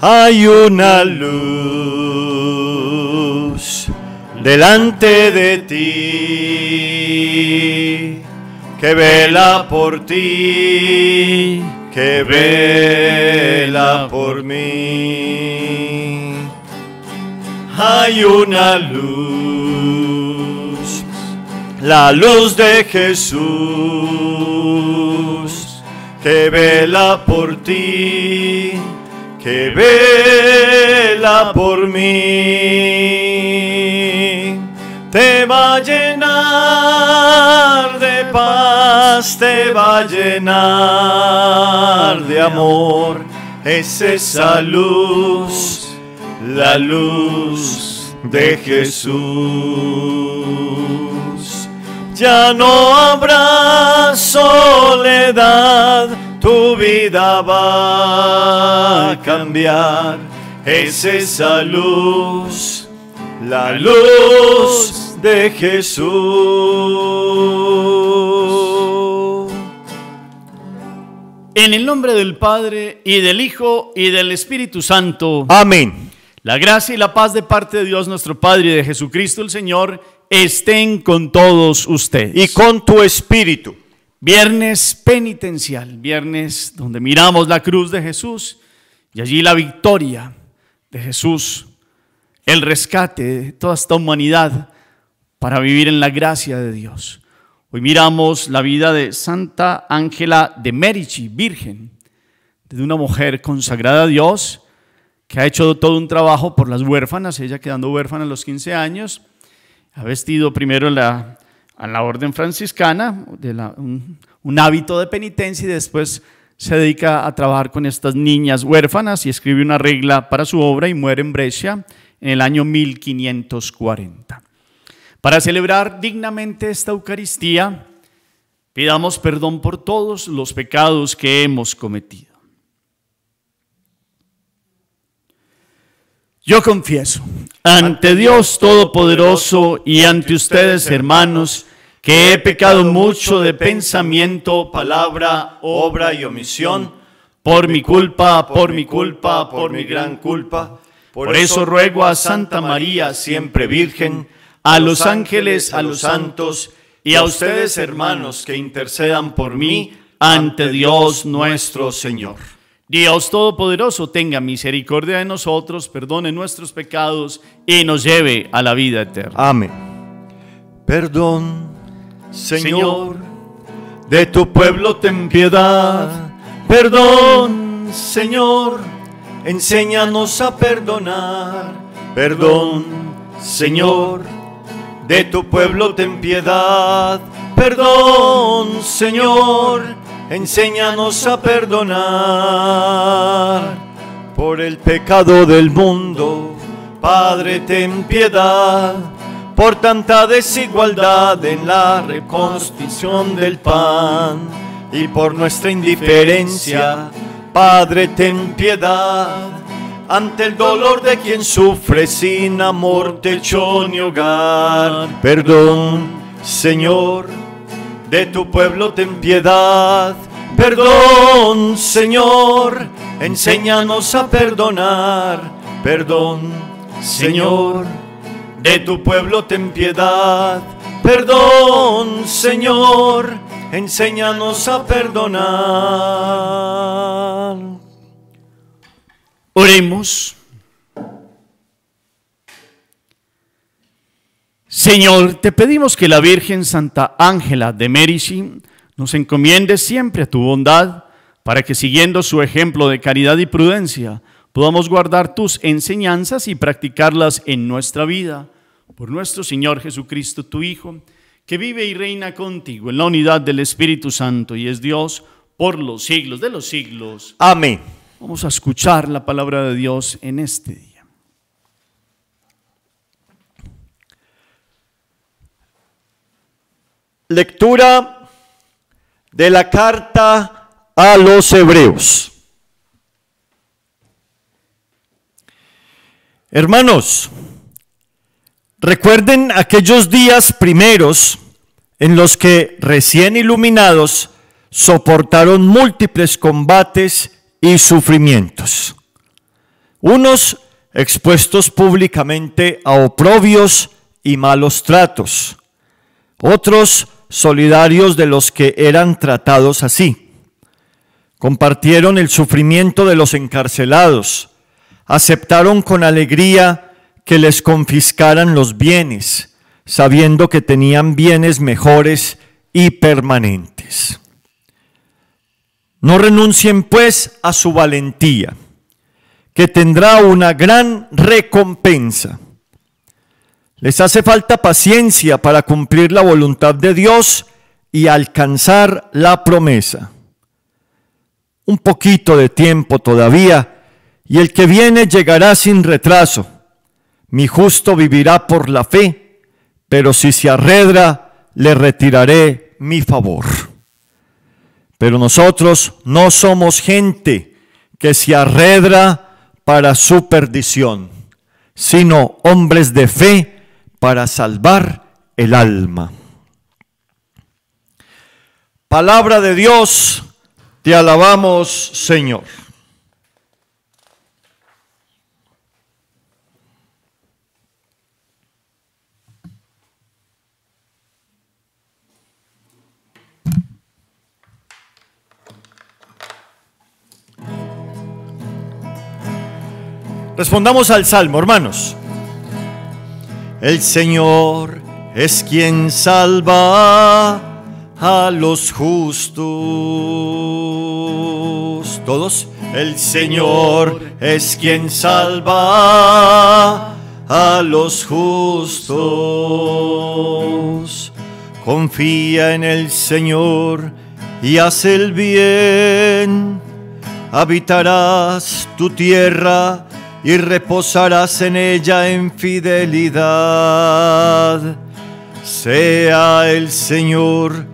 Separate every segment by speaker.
Speaker 1: Hay una luz delante de ti que vela por ti, que vela por mí. Hay una luz, la luz de Jesús, que vela por ti, que vela por mí. Te va a llenar de paz, te va a llenar de amor. Es esa luz, la luz de Jesús. Ya no habrá soledad, tu vida va a cambiar. Es esa luz, la luz de Jesús.
Speaker 2: En el nombre del Padre, y del Hijo, y del Espíritu Santo.
Speaker 1: Amén.
Speaker 2: La gracia y la paz de parte de Dios nuestro Padre y de Jesucristo el Señor estén con todos ustedes.
Speaker 1: Y con tu espíritu.
Speaker 2: Viernes penitencial, viernes donde miramos la cruz de Jesús y allí la victoria de Jesús, el rescate de toda esta humanidad para vivir en la gracia de Dios. Hoy miramos la vida de Santa Ángela de Merici, virgen, de una mujer consagrada a Dios que ha hecho todo un trabajo por las huérfanas, ella quedando huérfana a los 15 años, ha vestido primero a la orden franciscana, un hábito de penitencia, y después se dedica a trabajar con estas niñas huérfanas y escribe una regla para su obra y muere en Brescia en el año 1540. Para celebrar dignamente esta Eucaristía, pidamos perdón por todos los pecados que hemos cometido. Yo confieso ante Dios Todopoderoso y ante ustedes, hermanos, que he pecado mucho de pensamiento, palabra, obra y omisión, por mi culpa, por mi gran culpa. Por eso ruego a Santa María, siempre Virgen, a los ángeles, a los santos y a ustedes, hermanos, que intercedan por mí ante Dios nuestro Señor. Dios Todopoderoso tenga misericordia de nosotros, perdone nuestros pecados y nos lleve a la vida eterna.
Speaker 1: Amén. Perdón, Señor, de tu pueblo ten piedad. Perdón, Señor, enséñanos a perdonar. Perdón, Señor, de tu pueblo ten piedad. Perdón, Señor, enséñanos a perdonar. Por el pecado del mundo, Padre, ten piedad. Por tanta desigualdad en la reconstrucción del pan y por nuestra indiferencia, Padre, ten piedad. Ante el dolor de quien sufre sin amor, techo ni hogar. Perdón, Señor, de tu pueblo ten piedad. Perdón, Señor, enséñanos a perdonar. Perdón, Señor, de tu pueblo ten piedad. Perdón, Señor, enséñanos a perdonar.
Speaker 2: Oremos. Señor, te pedimos que la Virgen Santa Ángela de Merici nos encomiende siempre a tu bondad, para que siguiendo su ejemplo de caridad y prudencia, podamos guardar tus enseñanzas y practicarlas en nuestra vida. Por nuestro Señor Jesucristo, tu Hijo, que vive y reina contigo en la unidad del Espíritu Santo y es Dios por los siglos de los siglos.
Speaker 1: Amén.
Speaker 2: Vamos a escuchar la palabra de Dios en este día.
Speaker 1: Lectura de la carta a los Hebreos. Hermanos, recuerden aquellos días primeros en los que recién iluminados soportaron múltiples combates y sufrimientos. unos expuestos públicamente a oprobios y malos tratos, otros solidarios de los que eran tratados así. Compartieron el sufrimiento de los encarcelados, aceptaron con alegría que les confiscaran los bienes, sabiendo que tenían bienes mejores y permanentes. No renuncien pues a su valentía, que tendrá una gran recompensa. Les hace falta paciencia para cumplir la voluntad de Dios y alcanzar la promesa. Un poquito de tiempo todavía, y el que viene llegará sin retraso. Mi justo vivirá por la fe, pero si se arredra, le retiraré mi favor. Pero nosotros no somos gente que se arredra para su perdición, sino hombres de fe para salvar el alma. Palabra de Dios, te alabamos, Señor. Respondamos al Salmo, hermanos. El Señor es quien salva a los justos. Todos. El Señor es quien salva a los justos. Confía en el Señor y haz el bien. Habitarás tu tierra y reposarás en ella en fidelidad. Sea el Señor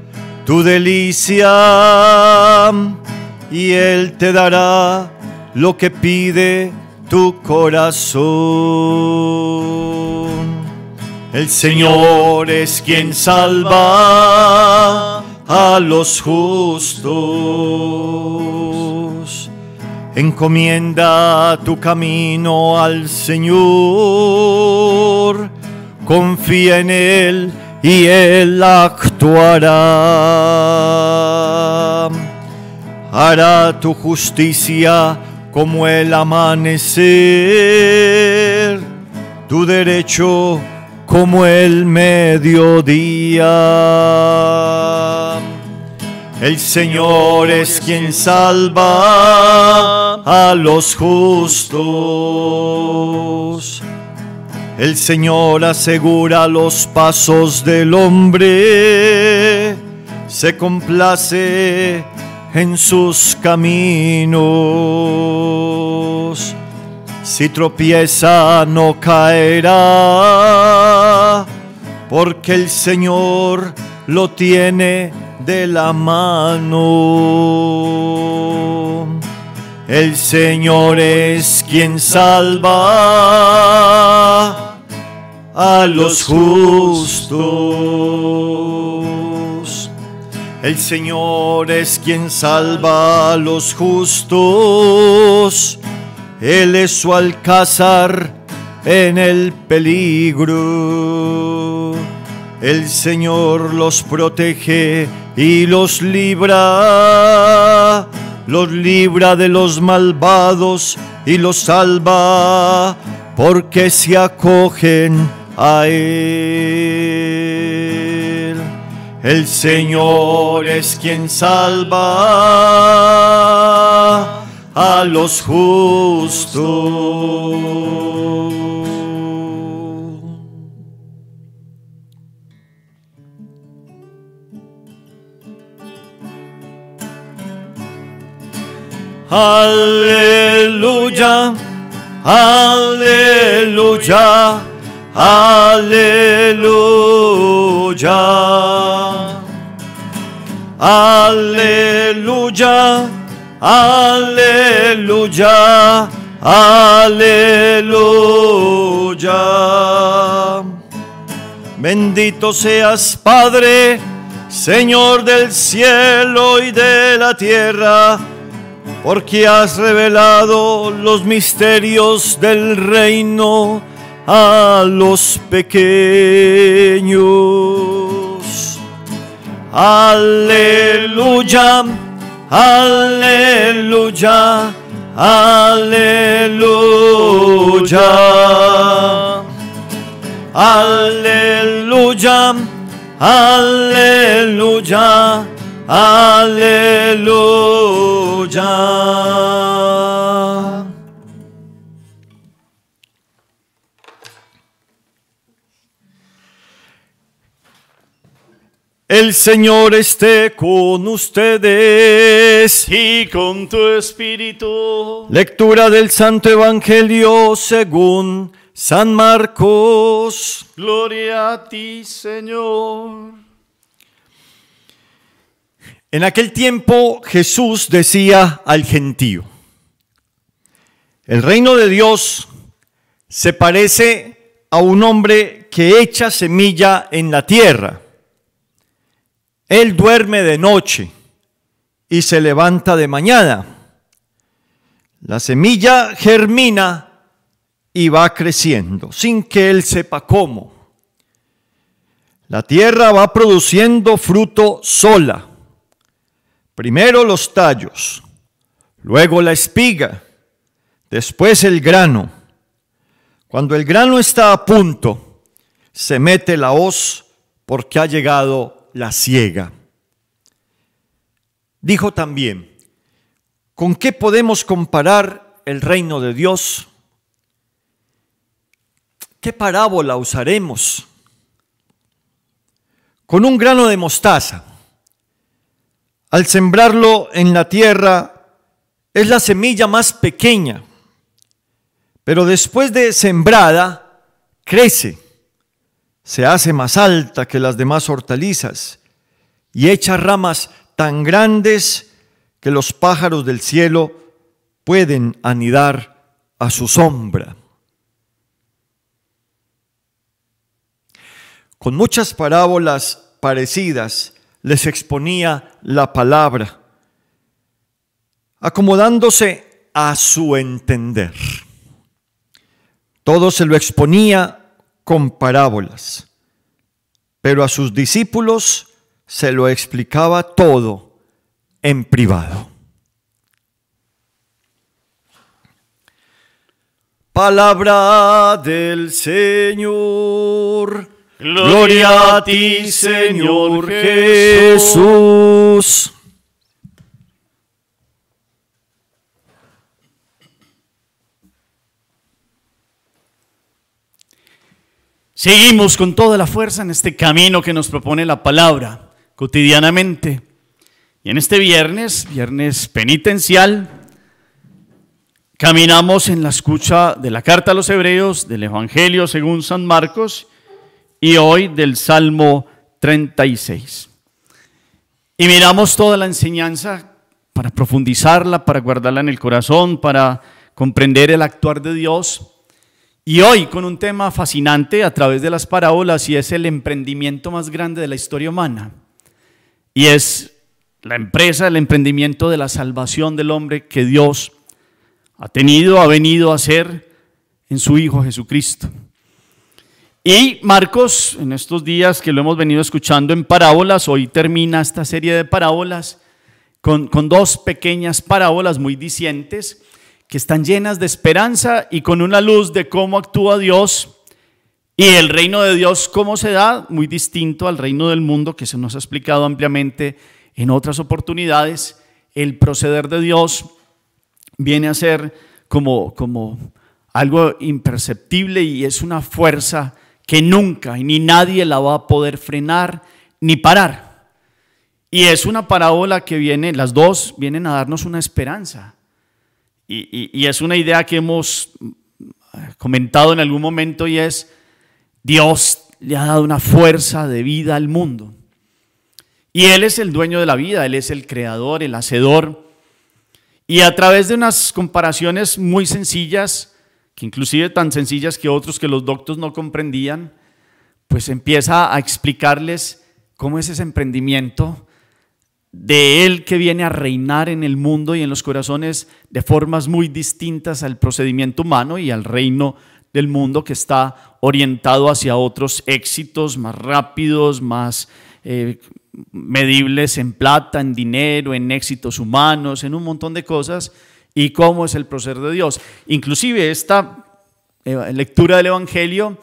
Speaker 1: tu delicia, y Él te dará lo que pide tu corazón. El Señor es quien salva a los justos. Encomienda tu camino al Señor, confía en Él y Él actuará. Hará tu justicia como el amanecer, tu derecho como el mediodía. El Señor es quien salva a los justos. El Señor asegura los pasos del hombre, se complace en sus caminos. Si tropieza no caerá, porque el Señor lo tiene de la mano. El Señor es quien salva a los justos. El Señor es quien salva a los justos. Él es su alcázar en el peligro. El Señor los protege y los libra de los malvados y los salva, porque se acogen a Él. El Señor es quien salva a los justos. Aleluya, aleluya, aleluya. Aleluya, aleluya, aleluya. Bendito seas, Padre, Señor del cielo y de la tierra, porque has revelado los misterios del reino a los pequeños. Aleluya, aleluya, aleluya. Aleluya, aleluya, aleluya. El Señor esté con ustedes.
Speaker 2: Y con tu espíritu.
Speaker 1: Lectura del Santo Evangelio según San Marcos.
Speaker 2: Gloria a ti, Señor.
Speaker 1: En aquel tiempo Jesús decía al gentío: el reino de Dios se parece a un hombre que echa semilla en la tierra. Él duerme de noche y se levanta de mañana. La semilla germina y va creciendo sin que él sepa cómo. La tierra va produciendo fruto sola. Primero los tallos, luego la espiga, después el grano. Cuando el grano está a punto, se mete la hoz porque ha llegado la siega. Dijo también: ¿con qué podemos comparar el reino de Dios? ¿Qué parábola usaremos? Con un grano de mostaza. Al sembrarlo en la tierra, es la semilla más pequeña, pero después de sembrada, crece, se hace más alta que las demás hortalizas y echa ramas tan grandes que los pájaros del cielo pueden anidar a su sombra. Con muchas parábolas parecidas les exponía la palabra, acomodándose a su entender. Todo se lo exponía con parábolas, pero a sus discípulos se lo explicaba todo en privado. Palabra del Señor. Gloria a ti, Señor Jesús.
Speaker 2: Seguimos con toda la fuerza en este camino que nos propone la palabra cotidianamente. Y en este viernes penitencial, caminamos en la escucha de la carta a los Hebreos, del Evangelio según San Marcos y hoy del Salmo 36. Y miramos toda la enseñanza para profundizarla, para guardarla en el corazón, para comprender el actuar de Dios. Y hoy con un tema fascinante a través de las parábolas, y es el emprendimiento más grande de la historia humana. Y es la empresa, el emprendimiento de la salvación del hombre que Dios ha venido a hacer en su Hijo Jesucristo. Y Marcos, en estos días que lo hemos venido escuchando en parábolas, hoy termina esta serie de parábolas con dos pequeñas parábolas muy dicientes, que están llenas de esperanza y con una luz de cómo actúa Dios y el reino de Dios, cómo se da, muy distinto al reino del mundo que se nos ha explicado ampliamente en otras oportunidades. El proceder de Dios viene a ser como algo imperceptible y es una fuerza que nunca y ni nadie la va a poder frenar ni parar. Y es una parábola que las dos vienen a darnos una esperanza. Y es una idea que hemos comentado en algún momento, y es: Dios le ha dado una fuerza de vida al mundo. Y Él es el dueño de la vida, Él es el creador, el hacedor. Y a través de unas comparaciones muy sencillas, que inclusive tan sencillas que otros que los doctos no comprendían, pues empieza a explicarles cómo es ese emprendimiento de Él que viene a reinar en el mundo y en los corazones de formas muy distintas al procedimiento humano y al reino del mundo que está orientado hacia otros éxitos más rápidos, más medibles en plata, en dinero, en éxitos humanos, en un montón de cosas, y cómo es el proceder de Dios. Inclusive esta lectura del Evangelio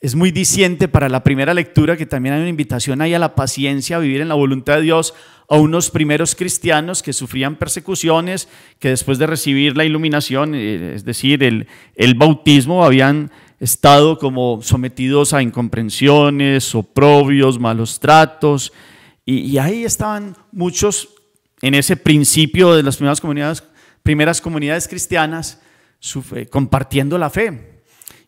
Speaker 2: es muy diciente para la primera lectura, que también hay una invitación ahí a la paciencia, a vivir en la voluntad de Dios, a unos primeros cristianos que sufrían persecuciones, que después de recibir la iluminación, es decir, el bautismo, habían estado como sometidos a incomprensiones, oprobios, malos tratos, y ahí estaban muchos en ese principio de las primeras comunidades cristianas compartiendo la fe.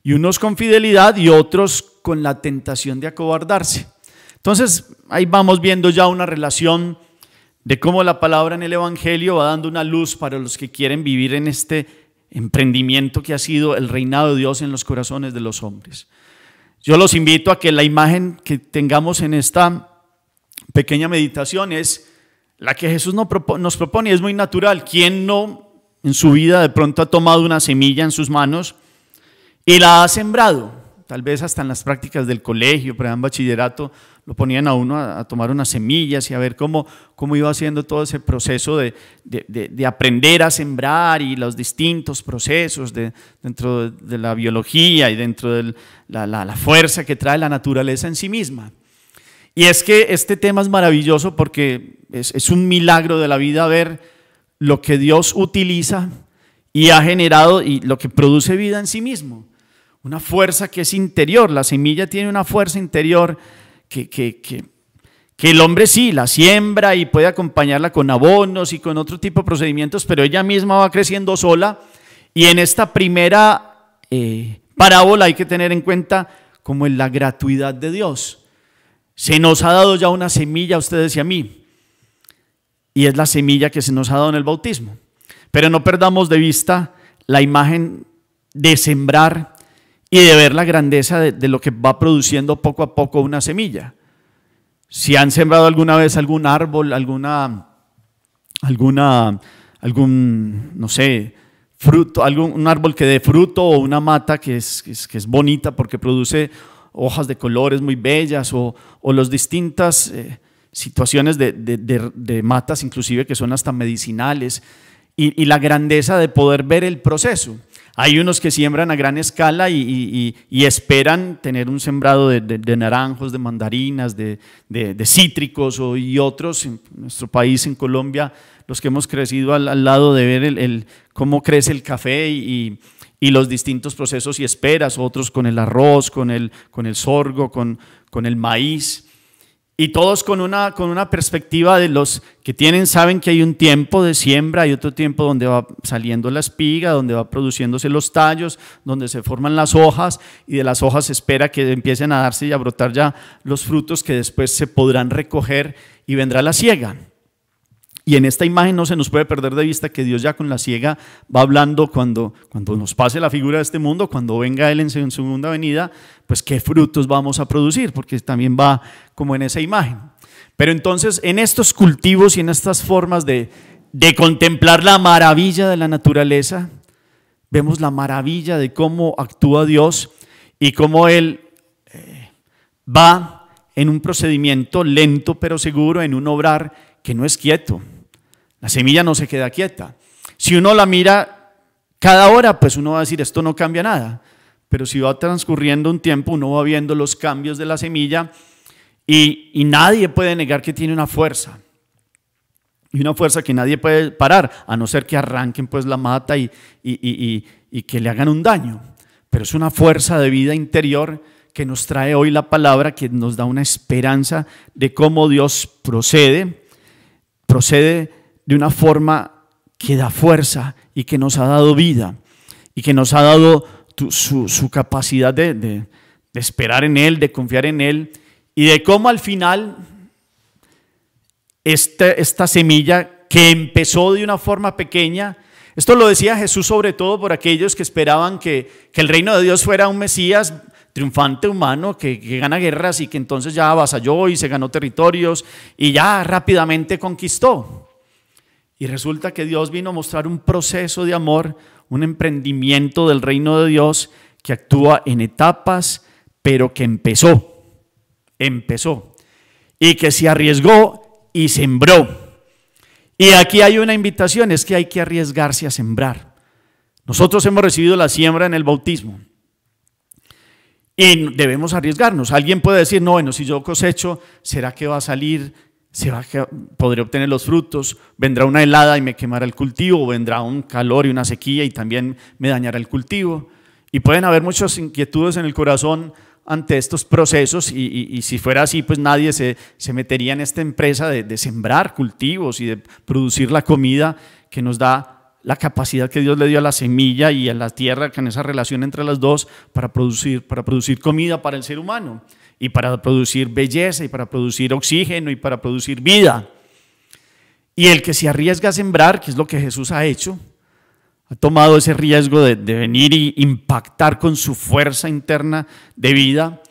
Speaker 2: Y unos con fidelidad y otros con la tentación de acobardarse. Entonces, ahí vamos viendo ya una relación de cómo la palabra en el Evangelio va dando una luz para los que quieren vivir en este emprendimiento que ha sido el reinado de Dios en los corazones de los hombres. Yo los invito a que la imagen que tengamos en esta pequeña meditación es la que Jesús nos propone, es muy natural. ¿Quién no en su vida de pronto ha tomado una semilla en sus manos y la ha sembrado? Tal vez hasta en las prácticas del colegio, pero en bachillerato, lo ponían a uno a tomar unas semillas y a ver cómo iba haciendo todo ese proceso de aprender a sembrar y los distintos procesos dentro de la biología y dentro de la fuerza que trae la naturaleza en sí misma. Y es que este tema es maravilloso porque es un milagro de la vida ver lo que Dios utiliza y ha generado y lo que produce vida en sí mismo. Una fuerza que es interior. La semilla tiene una fuerza interior que el hombre sí la siembra y puede acompañarla con abonos y con otro tipo de procedimientos, pero ella misma va creciendo sola. Y en esta primera parábola hay que tener en cuenta como en la gratuidad de Dios. Se nos ha dado ya una semilla a ustedes y a mí, y es la semilla que se nos ha dado en el bautismo. Pero no perdamos de vista la imagen de sembrar y de ver la grandeza de lo que va produciendo poco a poco una semilla. Si han sembrado alguna vez algún árbol, no sé, fruto, un árbol que dé fruto, o una mata que es bonita porque produce hojas de colores muy bellas, o las distintas situaciones de matas inclusive que son hasta medicinales, y la grandeza de poder ver el proceso. Hay unos que siembran a gran escala y esperan tener un sembrado de naranjos, de mandarinas, de cítricos, y otros en nuestro país, en Colombia, los que hemos crecido al lado de ver cómo crece el café y los distintos procesos y esperas, otros con el arroz, con el sorgo, con el maíz. Y todos con una perspectiva de los que saben que hay un tiempo de siembra y otro tiempo donde va saliendo la espiga, donde va produciéndose los tallos, donde se forman las hojas, y de las hojas se espera que empiecen a darse y a brotar ya los frutos que después se podrán recoger y vendrá la siega. Y en esta imagen no se nos puede perder de vista que Dios ya con la siega va hablando cuando nos pase la figura de este mundo, cuando venga Él en su segunda venida, pues qué frutos vamos a producir, porque también va como en esa imagen. Pero entonces en estos cultivos y en estas formas de contemplar la maravilla de la naturaleza, vemos la maravilla de cómo actúa Dios y cómo Él va en un procedimiento lento pero seguro, en un obrar que no es quieto. La semilla no se queda quieta. Si uno la mira cada hora, pues uno va a decir, esto no cambia nada. Pero si va transcurriendo un tiempo, uno va viendo los cambios de la semilla y nadie puede negar que tiene una fuerza. Y una fuerza que nadie puede parar, a no ser que arranquen pues la mata y que le hagan un daño. Pero es una fuerza de vida interior que nos trae hoy la palabra, que nos da una esperanza de cómo Dios procede de una forma que da fuerza y que nos ha dado vida y que nos ha dado su capacidad de esperar en Él, de confiar en Él, y de cómo al final esta semilla que empezó de una forma pequeña, esto lo decía Jesús sobre todo por aquellos que esperaban que el reino de Dios fuera un Mesías triunfante humano que gana guerras y que entonces ya avasalló y se ganó territorios y ya rápidamente conquistó. Y resulta que Dios vino a mostrar un proceso de amor, un emprendimiento del reino de Dios que actúa en etapas, pero que empezó y que se arriesgó y sembró. Y aquí hay una invitación, es que hay que arriesgarse a sembrar. Nosotros hemos recibido la siembra en el bautismo y debemos arriesgarnos. Alguien puede decir, no, bueno, si yo cosecho, ¿será que va a salir? ¿Podré obtener los frutos? ¿Vendrá una helada y me quemará el cultivo? ¿O vendrá un calor y una sequía y también me dañará el cultivo? Y pueden haber muchas inquietudes en el corazón ante estos procesos y si fuera así, pues nadie se metería en esta empresa de sembrar cultivos y de producir la comida que nos da la capacidad que Dios le dio a la semilla y a la tierra, con esa relación entre las dos, para producir comida para el ser humano y para producir belleza y para producir oxígeno y para producir vida. Y el que se arriesga a sembrar, que es lo que Jesús ha hecho, ha tomado ese riesgo de venir y impactar con su fuerza interna de vida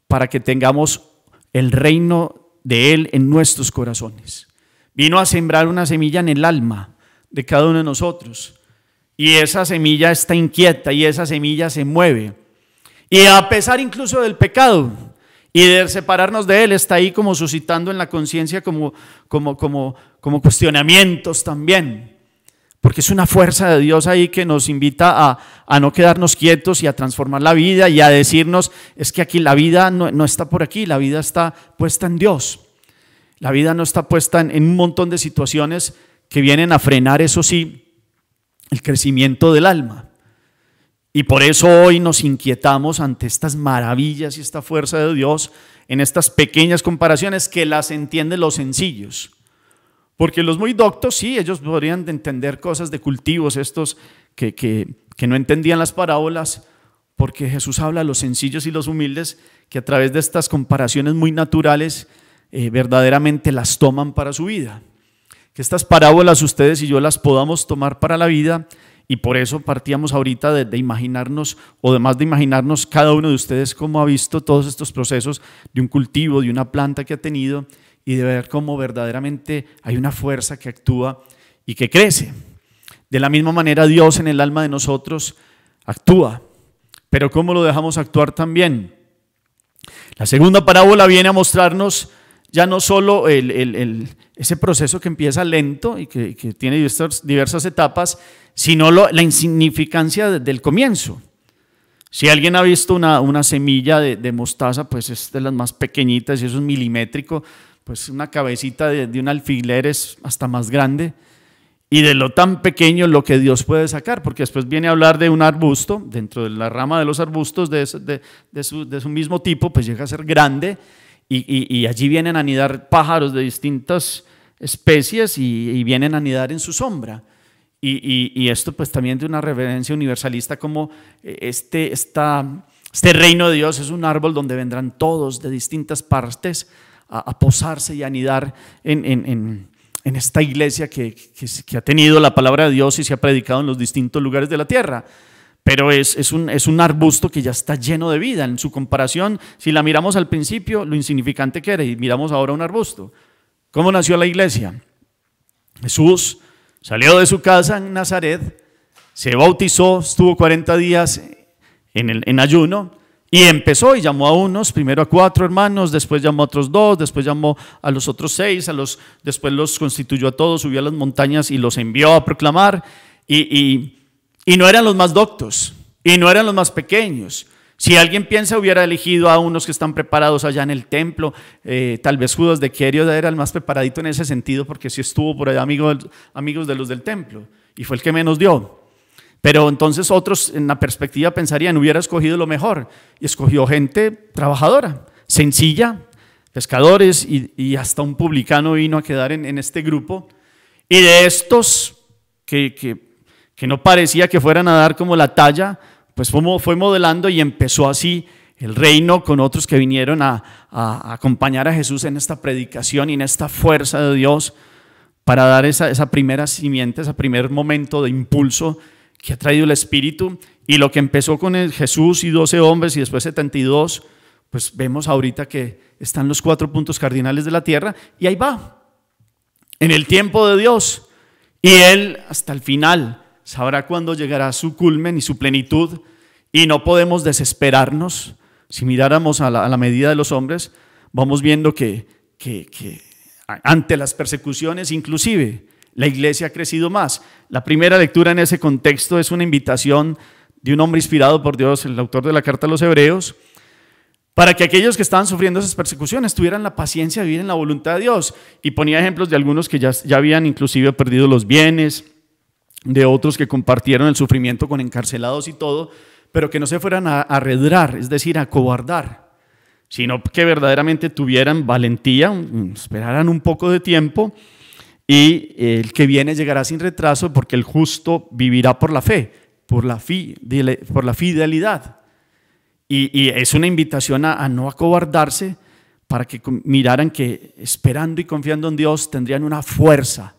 Speaker 2: para que tengamos el reino de Él en nuestros corazones. Vino a sembrar una semilla en el alma de cada uno de nosotros y esa semilla está inquieta y esa semilla se mueve. Y a pesar incluso del pecado y de separarnos de Él, está ahí como suscitando en la conciencia como cuestionamientos también. Porque es una fuerza de Dios ahí que nos invita a no quedarnos quietos y a transformar la vida y a decirnos, es que aquí la vida no está por aquí, la vida está puesta en Dios. La vida no está puesta en un montón de situaciones que vienen a frenar, eso sí, el crecimiento del alma. Y por eso hoy nos inquietamos ante estas maravillas y esta fuerza de Dios en estas pequeñas comparaciones que las entienden los sencillos. Porque los muy doctos, sí, ellos podrían entender cosas de cultivos, estos que no entendían las parábolas, porque Jesús habla a los sencillos y los humildes que a través de estas comparaciones muy naturales verdaderamente las toman para su vida. Que estas parábolas ustedes y yo las podamos tomar para la vida y por eso partíamos ahorita de imaginarnos, o además de imaginarnos cada uno de ustedes cómo ha visto todos estos procesos de un cultivo, de una planta que ha tenido, y de ver cómo verdaderamente hay una fuerza que actúa y que crece. De la misma manera Dios en el alma de nosotros actúa, pero ¿cómo lo dejamos actuar también? La segunda parábola viene a mostrarnos ya no solo ese proceso que empieza lento y que tiene diversas etapas, sino la insignificancia del comienzo. Si alguien ha visto una semilla de mostaza, pues es de las más pequeñitas y eso es milimétrico, pues una cabecita de un alfiler es hasta más grande. Y de lo tan pequeño lo que Dios puede sacar, porque después viene a hablar de un arbusto, dentro de la rama de los arbustos de su mismo tipo, pues llega a ser grande y allí vienen a anidar pájaros de distintas especies y vienen a anidar en su sombra. Y esto pues también de una reverencia universalista como este reino de Dios es un árbol donde vendrán todos de distintas partes a posarse y a anidar en esta iglesia que ha tenido la palabra de Dios y se ha predicado en los distintos lugares de la tierra. Pero es un arbusto que ya está lleno de vida. En su comparación, si la miramos al principio, lo insignificante que era, y miramos ahora un arbusto. ¿Cómo nació la iglesia? Jesús salió de su casa en Nazaret, se bautizó, estuvo 40 días en ayuno y empezó y llamó a unos, primero a 4 hermanos, después llamó a otros 2, después llamó a los otros 6, después los constituyó a todos, subió a las montañas y los envió a proclamar y no eran los más doctos y no eran los más pequeños. Si alguien piensa hubiera elegido a unos que están preparados allá en el templo, tal vez Judas de Querio era el más preparadito en ese sentido porque sí estuvo por allá amigos de los del templo y fue el que menos dio. Pero entonces otros en la perspectiva pensarían hubiera escogido lo mejor y escogió gente trabajadora, sencilla, pescadores y hasta un publicano vino a quedar en este grupo. Y de estos que no parecía que fueran a dar como la talla, pues fue modelando y empezó así el reino con otros que vinieron a acompañar a Jesús en esta predicación y en esta fuerza de Dios para dar esa primera simiente, ese primer momento de impulso que ha traído el Espíritu, y lo que empezó con el Jesús y 12 hombres y después 72, pues vemos ahorita que están los 4 puntos cardinales de la tierra, y ahí va, en el tiempo de Dios, y Él hasta el final sabrá cuándo llegará su culmen y su plenitud, y no podemos desesperarnos. Si miráramos a la medida de los hombres, vamos viendo que ante las persecuciones inclusive la iglesia ha crecido más. La primera lectura en ese contexto es una invitación de un hombre inspirado por Dios, el autor de la carta a los Hebreos, para que aquellos que estaban sufriendo esas persecuciones tuvieran la paciencia de vivir en la voluntad de Dios. Y ponía ejemplos de algunos que ya habían inclusive perdido los bienes, de otros que compartieron el sufrimiento con encarcelados y todo, pero que no se fueran a arredrar, es decir, a cobardar, sino que verdaderamente tuvieran valentía, esperaran un poco de tiempo, y el que viene llegará sin retraso, porque el justo vivirá por la fe, por la fidelidad. Y es una invitación a no acobardarse, para que miraran que esperando y confiando en Dios tendrían una fuerza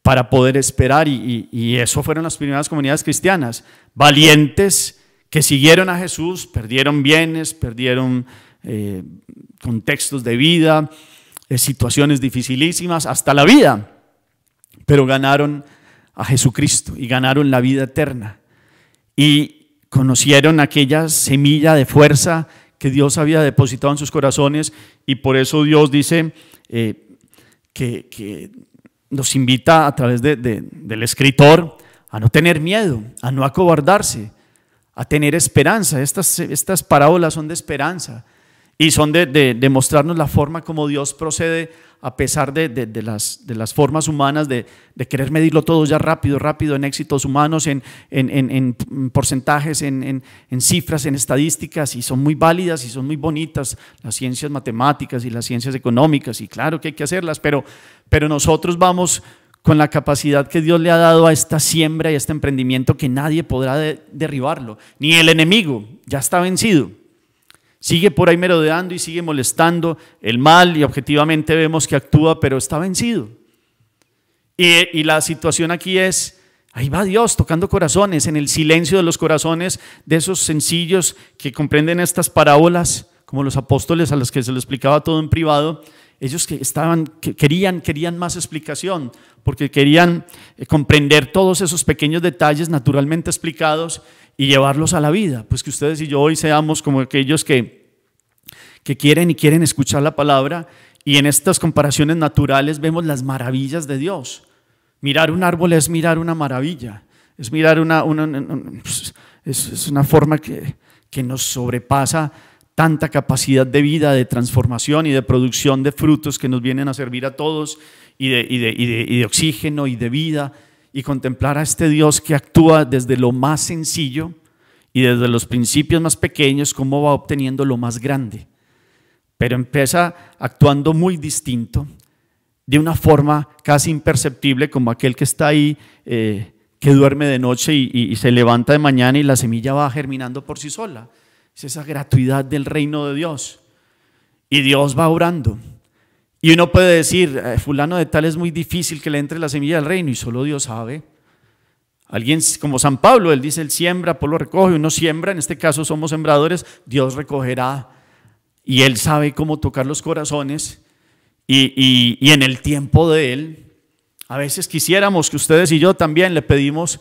Speaker 2: para poder esperar, y eso fueron las primeras comunidades cristianas, valientes que siguieron a Jesús, perdieron bienes, perdieron contextos de vida, situaciones dificilísimas, hasta la vida, pero ganaron a Jesucristo y ganaron la vida eterna, y conocieron aquella semilla de fuerza que Dios había depositado en sus corazones, y por eso Dios dice que nos invita a través del escritor a no tener miedo, a no acobardarse, a tener esperanza. Estas parábolas son de esperanza y son de mostrarnos la forma como Dios procede a pesar de las formas humanas de querer medirlo todo ya rápido en éxitos humanos, en porcentajes, en cifras, en estadísticas, y son muy válidas y son muy bonitas las ciencias matemáticas y las ciencias económicas, y claro que hay que hacerlas, pero nosotros vamos con la capacidad que Dios le ha dado a esta siembra y a este emprendimiento, que nadie podrá derribarlo, ni el enemigo, ya está vencido. Sigue por ahí merodeando y sigue molestando el mal, y objetivamente vemos que actúa, pero está vencido. Y la situación aquí es, ahí va Dios tocando corazones, en el silencio de los corazones de esos sencillos que comprenden estas parábolas, como los apóstoles a los que se lo explicaba todo en privado. Ellos que querían más explicación, porque querían comprender todos esos pequeños detalles naturalmente explicados y llevarlos a la vida. Pues que ustedes y yo hoy seamos como aquellos que quieren escuchar la palabra, y en estas comparaciones naturales vemos las maravillas de Dios. Mirar un árbol es mirar una maravilla, es mirar es una forma que nos sobrepasa tanta capacidad de vida, de transformación y de producción de frutos que nos vienen a servir a todos, y de oxígeno y de vida, y contemplar a este Dios que actúa desde lo más sencillo y desde los principios más pequeños, cómo va obteniendo lo más grande, pero empieza actuando muy distinto, de una forma casi imperceptible, como aquel que está ahí, que duerme de noche y se levanta de mañana y la semilla va germinando por sí sola. Es esa gratuidad del reino de Dios, y Dios va obrando. Y uno puede decir, fulano de tal es muy difícil que le entre la semilla del reino, y solo Dios sabe. Alguien como San Pablo, él dice, él siembra, Pablo recoge. Uno siembra, en este caso somos sembradores, Dios recogerá, y Él sabe cómo tocar los corazones, y en el tiempo de Él. A veces quisiéramos que ustedes y yo también le pedimos,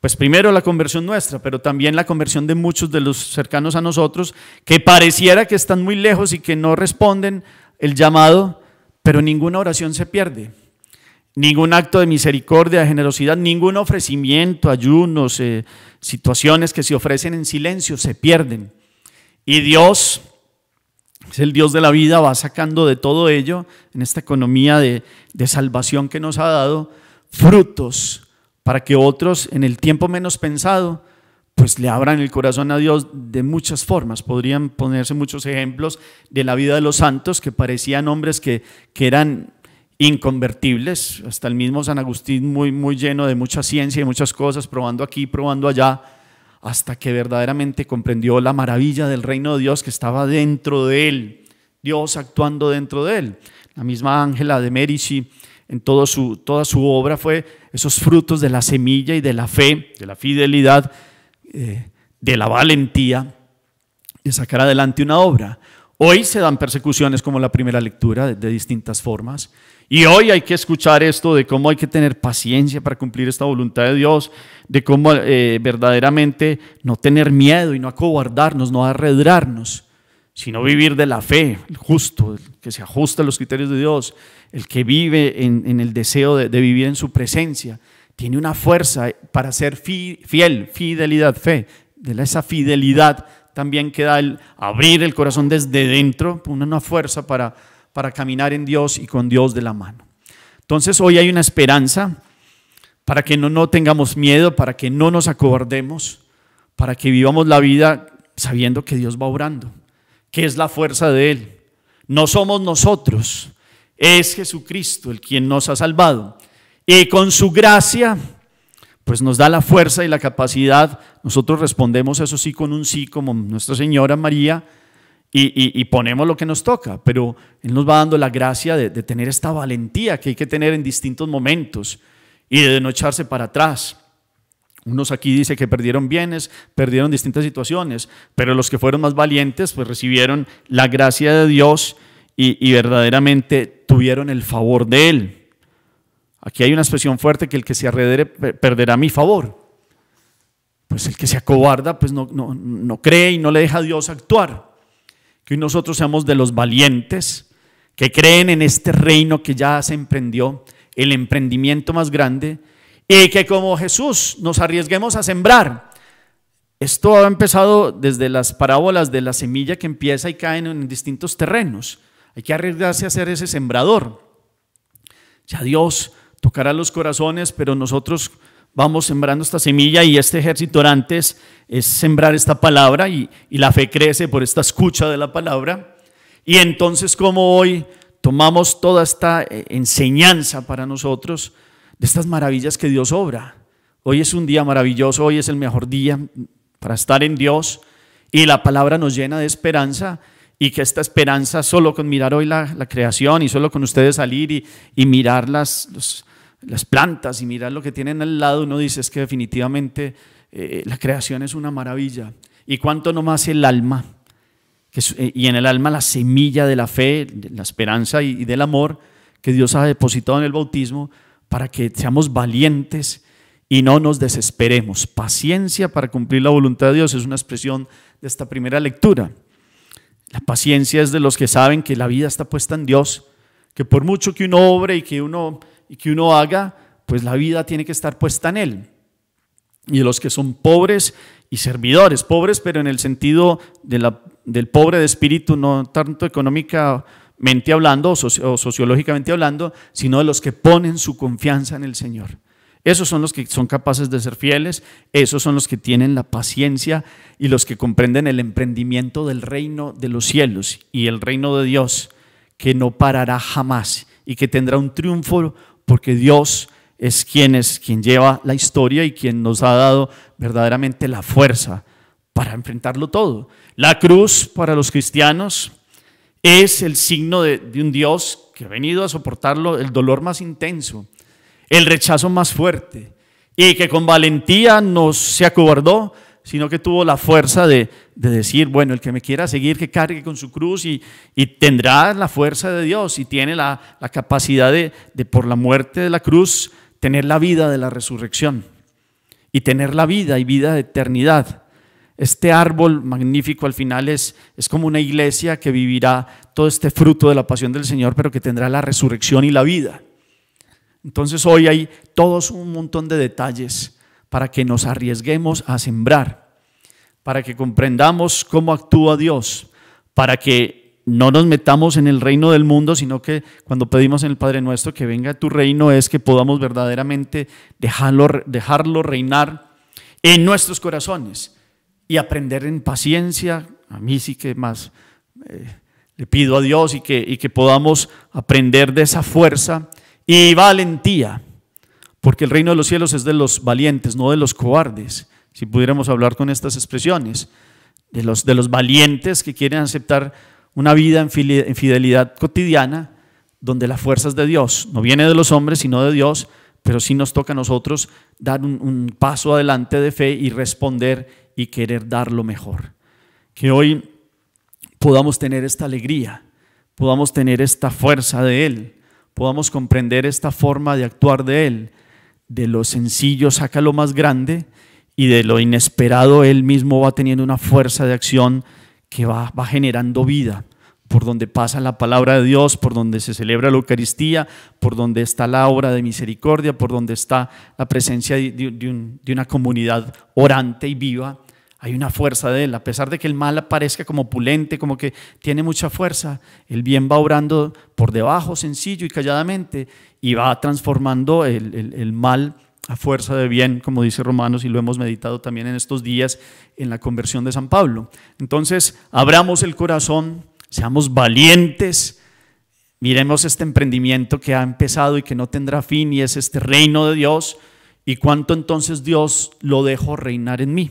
Speaker 2: pues primero la conversión nuestra, pero también la conversión de muchos de los cercanos a nosotros, que pareciera que están muy lejos y que no responden el llamado, pero ninguna oración se pierde, ningún acto de misericordia, de generosidad, ningún ofrecimiento, ayunos, situaciones que se ofrecen en silencio se pierden. Y Dios es el Dios de la vida, va sacando de todo ello, en esta economía de salvación que nos ha dado, frutos para que otros en el tiempo menos pensado pues le abran el corazón a Dios de muchas formas. Podrían ponerse muchos ejemplos de la vida de los santos, que parecían hombres que eran inconvertibles, hasta el mismo San Agustín muy lleno de mucha ciencia y muchas cosas, probando aquí, probando allá, hasta que verdaderamente comprendió la maravilla del reino de Dios que estaba dentro de él, Dios actuando dentro de él. La misma Ángela de Merici, toda su obra fue esos frutos de la semilla y de la fe, de la fidelidad, de la valentía de sacar adelante una obra. Hoy se dan persecuciones como la primera lectura de distintas formas, y hoy hay que escuchar esto de cómo hay que tener paciencia para cumplir esta voluntad de Dios, de cómo verdaderamente no tener miedo y no acobardarnos, no arredrarnos, sino vivir de la fe, el justo, el que se ajusta a los criterios de Dios, el que vive en el deseo de vivir en su presencia, tiene una fuerza para ser fiel, fidelidad, fe. De esa fidelidad también queda el abrir el corazón desde dentro, una fuerza para caminar en Dios y con Dios de la mano. Entonces hoy hay una esperanza para que no tengamos miedo, para que no nos acobardemos, para que vivamos la vida sabiendo que Dios va obrando, que es la fuerza de Él. No somos nosotros, es Jesucristo el quien nos ha salvado, y con su gracia pues nos da la fuerza y la capacidad. Nosotros respondemos eso sí con un sí, como Nuestra Señora María, y ponemos lo que nos toca, pero Él nos va dando la gracia de tener esta valentía que hay que tener en distintos momentos y de no echarse para atrás. Unos aquí dicen que perdieron bienes, perdieron distintas situaciones, pero los que fueron más valientes pues recibieron la gracia de Dios y verdaderamente tuvieron el favor de Él. Aquí hay una expresión fuerte, que el que se arredre perderá mi favor. Pues el que se acobarda pues no cree y no le deja a Dios actuar. Que hoy nosotros seamos de los valientes que creen en este reino que ya se emprendió, el emprendimiento más grande, y que como Jesús nos arriesguemos a sembrar. Esto ha empezado desde las parábolas de la semilla que empieza y cae en distintos terrenos. Hay que arriesgarse a ser ese sembrador. Ya Dios tocará los corazones, pero nosotros vamos sembrando esta semilla, y este ejército orante es sembrar esta palabra, y la fe crece por esta escucha de la palabra. Y entonces, como hoy tomamos toda esta enseñanza para nosotros de estas maravillas que Dios obra. Hoy es un día maravilloso, hoy es el mejor día para estar en Dios, y la palabra nos llena de esperanza, y que esta esperanza, solo con mirar hoy la creación, y solo con ustedes salir y mirar las plantas y mirar lo que tienen al lado, uno dice es que definitivamente la creación es una maravilla. Y cuánto no más el alma, y en el alma la semilla de la fe, de la esperanza y del amor que Dios ha depositado en el bautismo, para que seamos valientes y no nos desesperemos. Paciencia para cumplir la voluntad de Dios es una expresión de esta primera lectura. La paciencia es de los que saben que la vida está puesta en Dios, que por mucho que uno obre y que uno haga, pues la vida tiene que estar puesta en Él. Y de los que son pobres y servidores, pobres pero en el sentido del pobre de espíritu, no tanto económicamente hablando o sociológicamente hablando, sino de los que ponen su confianza en el Señor. Esos son los que son capaces de ser fieles, esos son los que tienen la paciencia y los que comprenden el emprendimiento del reino de los cielos y el reino de Dios, que no parará jamás y que tendrá un triunfo, porque Dios es quien lleva la historia y quien nos ha dado verdaderamente la fuerza para enfrentarlo todo. La cruz para los cristianos es el signo de un Dios que ha venido a soportarlo, el dolor más intenso, el rechazo más fuerte, y que con valentía no se acobardó, sino que tuvo la fuerza de decir, bueno, el que me quiera seguir, que cargue con su cruz, y tendrá la fuerza de Dios, y tiene la capacidad de por la muerte de la cruz tener la vida de la resurrección, y tener la vida y vida de eternidad. Este árbol magnífico al final es como una iglesia que vivirá todo este fruto de la pasión del Señor, pero que tendrá la resurrección y la vida. Entonces hoy hay todos un montón de detalles para que nos arriesguemos a sembrar, para que comprendamos cómo actúa Dios, para que no nos metamos en el reino del mundo, sino que cuando pedimos en el Padre Nuestro que venga tu reino, es que podamos verdaderamente dejarlo reinar en nuestros corazones y aprender en paciencia. A mí sí que más le pido a Dios y que podamos aprender de esa fuerza y valentía, porque el reino de los cielos es de los valientes, no de los cobardes. Si pudiéramos hablar con estas expresiones, de los valientes que quieren aceptar una vida en fidelidad cotidiana, donde la fuerza es de Dios, no viene de los hombres sino de Dios, pero sí nos toca a nosotros dar un paso adelante de fe y responder y querer dar lo mejor. Que hoy podamos tener esta alegría, podamos tener esta fuerza de Él, podamos comprender esta forma de actuar de Él. De lo sencillo saca lo más grande y de lo inesperado Él mismo va teniendo una fuerza de acción que va generando vida. Por donde pasa la palabra de Dios, por donde se celebra la Eucaristía, por donde está la obra de misericordia, por donde está la presencia de una comunidad orante y viva, hay una fuerza de Él. A pesar de que el mal aparezca como opulente, como que tiene mucha fuerza, el bien va obrando por debajo, sencillo y calladamente, y va transformando el mal a fuerza de bien, como dice Romanos, y lo hemos meditado también en estos días en la conversión de San Pablo. Entonces, abramos el corazón, seamos valientes, miremos este emprendimiento que ha empezado y que no tendrá fin, y es este reino de Dios, y cuánto entonces Dios lo dejo reinar en mí.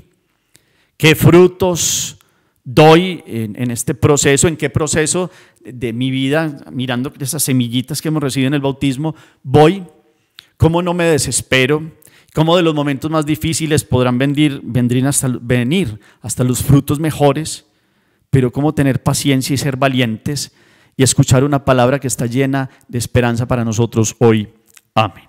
Speaker 2: ¿Qué frutos doy en este proceso? ¿En qué proceso de mi vida, mirando esas semillitas que hemos recibido en el bautismo, voy? ¿Cómo no me desespero? ¿Cómo de los momentos más difíciles podrán venir hasta los frutos mejores? Pero cómo tener paciencia y ser valientes y escuchar una palabra que está llena de esperanza para nosotros hoy. Amén.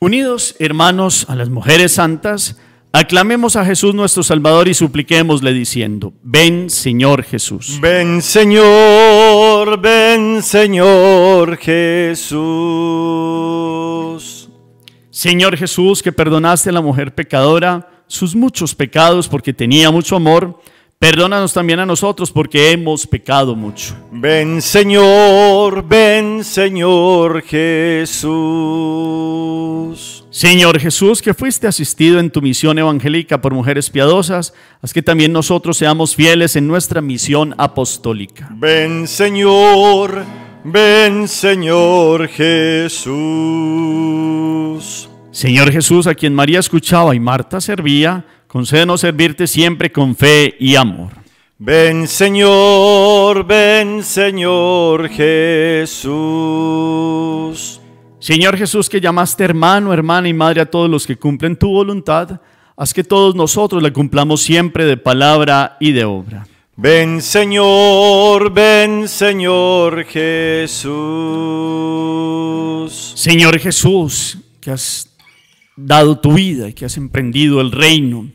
Speaker 2: Unidos, hermanos, a las mujeres santas, aclamemos a Jesús nuestro Salvador y supliquémosle diciendo: ven, Señor Jesús.
Speaker 1: Ven, Señor Jesús.
Speaker 2: Señor Jesús, que perdonaste a la mujer pecadora sus muchos pecados porque tenía mucho amor, perdónanos también a nosotros porque hemos pecado mucho.
Speaker 1: Ven, Señor Jesús.
Speaker 2: Señor Jesús, que fuiste asistido en tu misión evangélica por mujeres piadosas, haz que también nosotros seamos fieles en nuestra misión apostólica.
Speaker 1: Ven, Señor Jesús.
Speaker 2: Señor Jesús, a quien María escuchaba y Marta servía, concédenos servirte siempre con fe y amor.
Speaker 1: Ven, Señor Jesús.
Speaker 2: Señor Jesús, que llamaste hermano, hermana y madre a todos los que cumplen tu voluntad, haz que todos nosotros la cumplamos siempre de palabra y de obra.
Speaker 1: Ven, Señor Jesús.
Speaker 2: Señor Jesús, que has dado tu vida y que has emprendido el reino,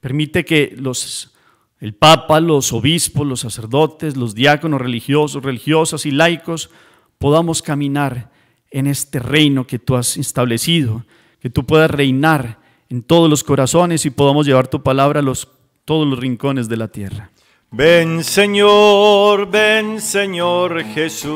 Speaker 2: permite que el Papa, los obispos, los sacerdotes, los diáconos religiosos, religiosas y laicos podamos caminar en este reino que tú has establecido, que tú puedas reinar en todos los corazones y podamos llevar tu palabra a todos los rincones de la tierra.
Speaker 1: Ven, Señor Jesús.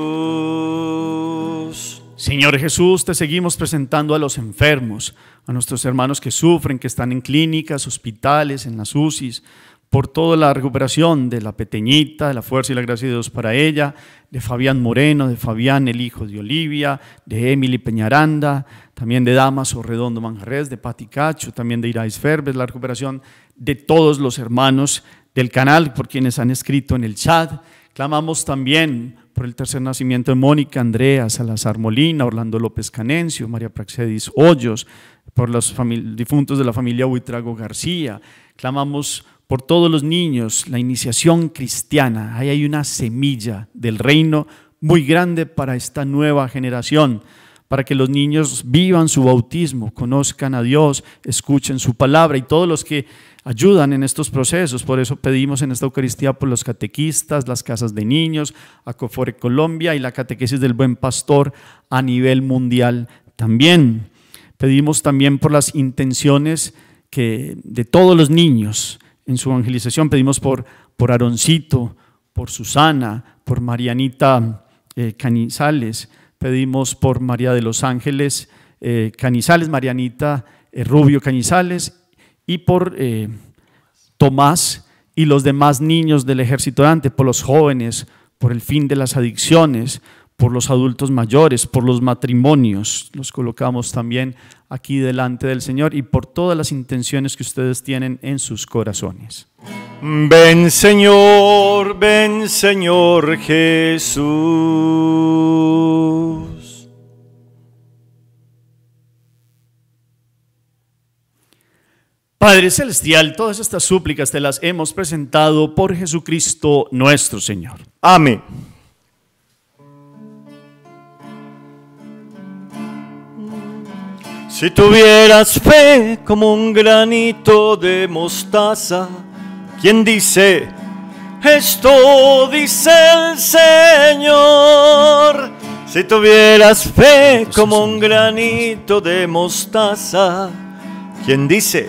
Speaker 2: Señor Jesús, te seguimos presentando a los enfermos, a nuestros hermanos que sufren, que están en clínicas, hospitales, en las UCIs, por toda la recuperación de la pequeñita, de la fuerza y la gracia de Dios para ella, de Fabián Moreno, de Fabián, el hijo de Olivia, de Emily Peñaranda, también de Damaso Redondo Manjarres, de Pati Cacho, también de Irais Ferbes, la recuperación de todos los hermanos del canal, por quienes han escrito en el chat. Clamamos también por el tercer nacimiento de Mónica Andrea Salazar Molina, Orlando López Canencio, María Praxedis Hoyos, por los difuntos de la familia Huitrago García. Clamamos por todos los niños, la iniciación cristiana. Ahí hay una semilla del reino muy grande para esta nueva generación, para que los niños vivan su bautismo, conozcan a Dios, escuchen su palabra, y todos los que ayudan en estos procesos. Por eso pedimos en esta Eucaristía por los catequistas, las casas de niños, Acofore Colombia y la catequesis del Buen Pastor a nivel mundial también. Pedimos también por las intenciones de todos los niños en su evangelización. Pedimos por Aroncito, por Susana, por Marianita Canizales. Pedimos por María de los Ángeles Canizales, Marianita Rubio Canizales, y por Tomás y los demás niños del ejército orante, por los jóvenes, por el fin de las adicciones, por los adultos mayores, por los matrimonios, los colocamos también aquí delante del Señor y por todas las intenciones que ustedes tienen en sus corazones.
Speaker 1: Ven Señor Jesús.
Speaker 2: Padre Celestial, todas estas súplicas te las hemos presentado por Jesucristo nuestro Señor.
Speaker 1: Amén. Si tuvieras fe como un granito de mostaza, ¿quién dice? Esto dice el Señor. Si tuvieras fe como un granito de mostaza, ¿quién dice?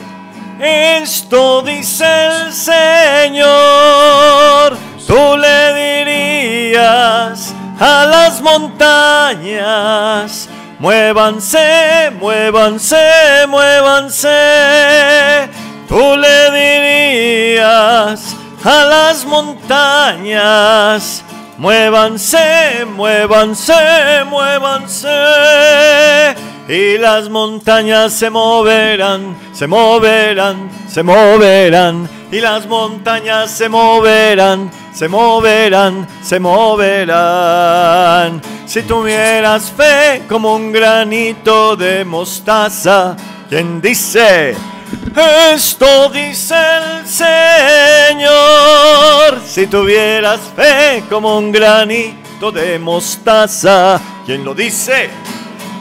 Speaker 1: Esto dice el Señor. Tú le dirías a las montañas: muévanse, muévanse, muévanse. Tú le dirías a las montañas: muévanse, muévanse, muévanse. Y las montañas se moverán, se moverán, se moverán. Y las montañas se moverán, se moverán, se moverán. Si tuvieras fe como un granito de mostaza, ¿quién dice? Esto dice el Señor. Si tuvieras fe como un granito de mostaza, ¿quién lo dice?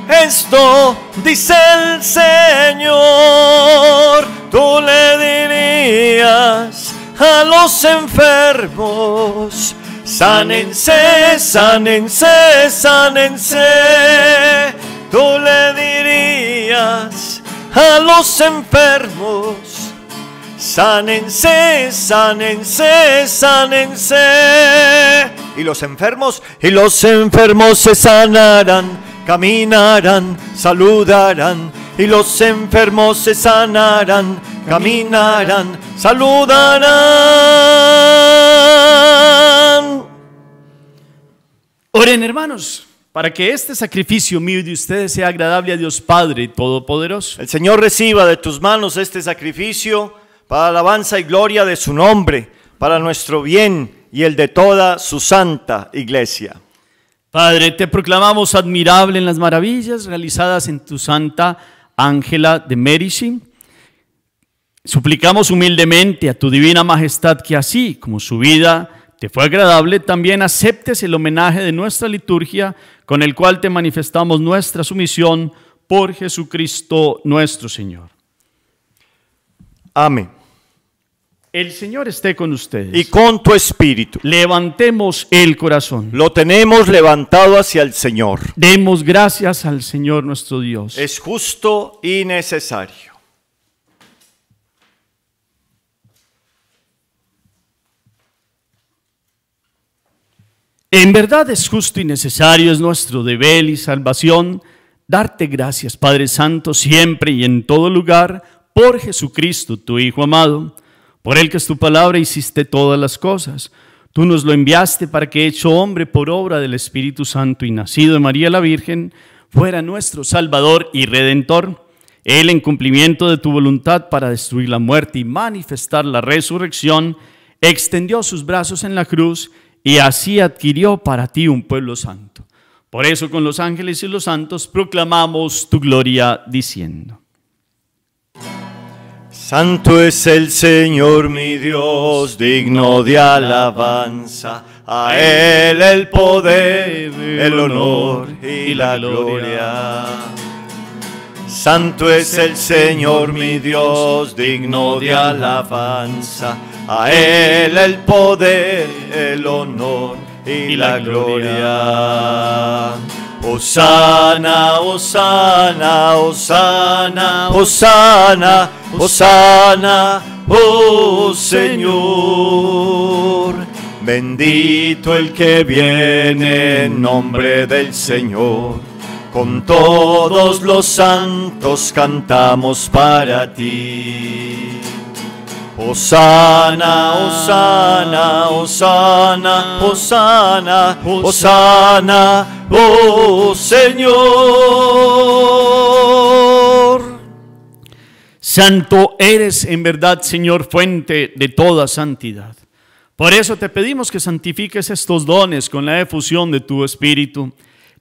Speaker 1: Esto dice el Señor. Tú le dirías a los enfermos: sánense, sánense, sánense. Tú le dirías a los enfermos: sánense, sánense, sánense. Y los enfermos se sanarán, caminarán, saludarán. Y los enfermos se sanarán, caminarán, saludarán.
Speaker 2: Oren, hermanos, para que este sacrificio mío y de ustedes sea agradable a Dios Padre Todopoderoso.
Speaker 1: El Señor reciba de tus manos este sacrificio para alabanza y gloria de su nombre, para nuestro bien y el de toda su santa iglesia.
Speaker 2: Padre, te proclamamos admirable en las maravillas realizadas en tu santa Ángela de Mérici. Suplicamos humildemente a tu divina majestad que así como su vida te fue agradable, también aceptes el homenaje de nuestra liturgia con el cual te manifestamos nuestra sumisión por Jesucristo nuestro Señor.
Speaker 1: Amén.
Speaker 2: El Señor esté con ustedes.
Speaker 1: Y con tu espíritu.
Speaker 2: Levantemos el corazón.
Speaker 1: Lo tenemos levantado hacia el Señor.
Speaker 2: Demos gracias al Señor nuestro Dios.
Speaker 1: Es justo y necesario.
Speaker 2: En verdad es justo y necesario, es nuestro deber y salvación, darte gracias, Padre Santo, siempre y en todo lugar, por Jesucristo, tu Hijo amado, por el que es tu palabra hiciste todas las cosas. Tú nos lo enviaste para que, hecho hombre por obra del Espíritu Santo y nacido de María la Virgen, fuera nuestro Salvador y Redentor. Él, en cumplimiento de tu voluntad para destruir la muerte y manifestar la resurrección, extendió sus brazos en la cruz y así adquirió para ti un pueblo santo. Por eso con los ángeles y los santos proclamamos tu gloria diciendo:
Speaker 1: Santo es el Señor mi Dios, digno de alabanza. A Él el poder, el honor y la gloria. Santo es el Señor mi Dios, digno de alabanza. A Él el poder, el honor y la gloria. Hosana, hosana, hosana, hosana, hosana, oh Señor. Bendito el que viene en nombre del Señor. Con todos los santos cantamos para ti. Hosana, Hosana, Hosana, Hosana, Hosana, oh Señor.
Speaker 2: Santo eres en verdad, Señor, fuente de toda santidad. Por eso te pedimos que santifiques estos dones con la efusión de tu Espíritu,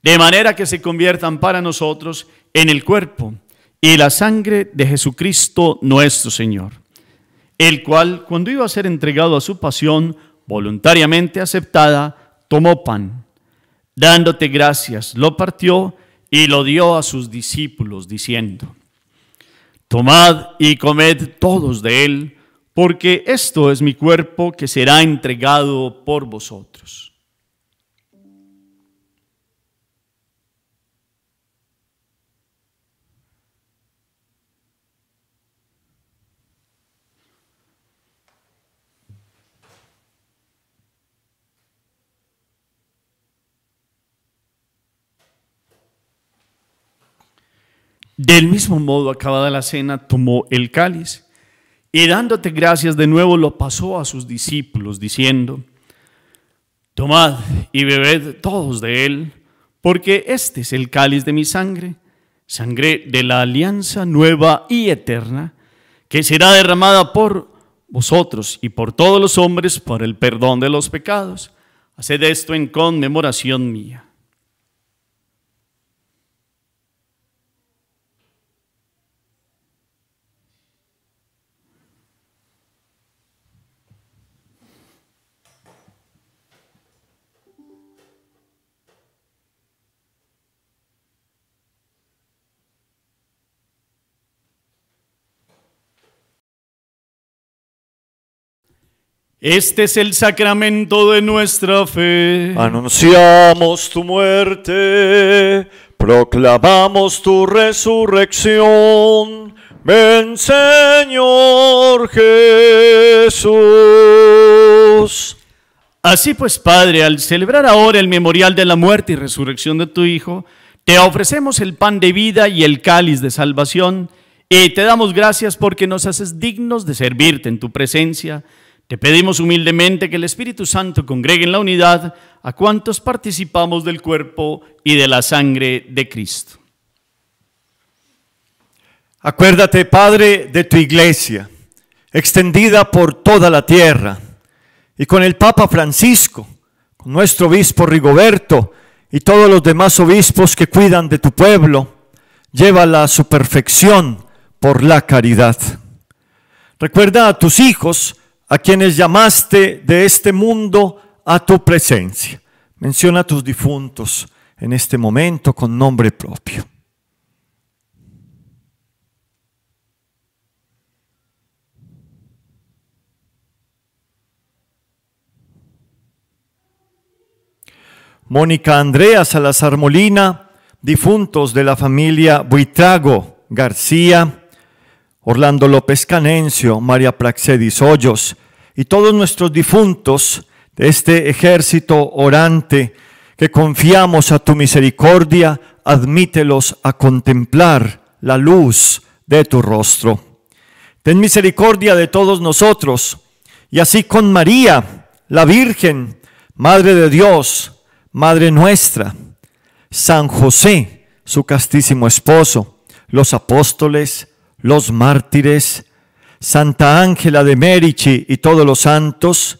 Speaker 2: de manera que se conviertan para nosotros en el cuerpo y la sangre de Jesucristo nuestro Señor, el cual, cuando iba a ser entregado a su pasión voluntariamente aceptada, tomó pan, dándote gracias, lo partió y lo dio a sus discípulos, diciendo: tomad y comed todos de él, porque esto es mi cuerpo que será entregado por vosotros. Del mismo modo, acabada la cena, tomó el cáliz y dándote gracias de nuevo lo pasó a sus discípulos, diciendo: tomad y bebed todos de él, porque este es el cáliz de mi sangre, sangre de la alianza nueva y eterna, que será derramada por vosotros y por todos los hombres por el perdón de los pecados. Haced esto en conmemoración mía. Este es el sacramento de nuestra fe.
Speaker 1: Anunciamos tu muerte, proclamamos tu resurrección. Ven, Señor Jesús.
Speaker 2: Así pues, Padre, al celebrar ahora el memorial de la muerte y resurrección de tu Hijo, te ofrecemos el pan de vida y el cáliz de salvación, y te damos gracias porque nos haces dignos de servirte en tu presencia. Te pedimos humildemente que el Espíritu Santo congregue en la unidad a cuantos participamos del cuerpo y de la sangre de Cristo.
Speaker 1: Acuérdate, Padre, de tu iglesia, extendida por toda la tierra, y con el Papa Francisco, con nuestro obispo Rigoberto y todos los demás obispos que cuidan de tu pueblo, llévala a su perfección por la caridad. Recuerda a tus hijos, a quienes llamaste de este mundo a tu presencia. Menciona a tus difuntos en este momento con nombre propio. Mónica Andrea Salazar Molina, difuntos de la familia Buitrago García, Orlando López Canencio, María Praxedis Hoyos y todos nuestros difuntos de este ejército orante que confiamos a tu misericordia, admítelos a contemplar la luz de tu rostro. Ten misericordia de todos nosotros, y así con María, la Virgen, Madre de Dios, Madre nuestra, San José, su castísimo esposo, los apóstoles, los mártires, Santa Ángela de Merici y todos los santos,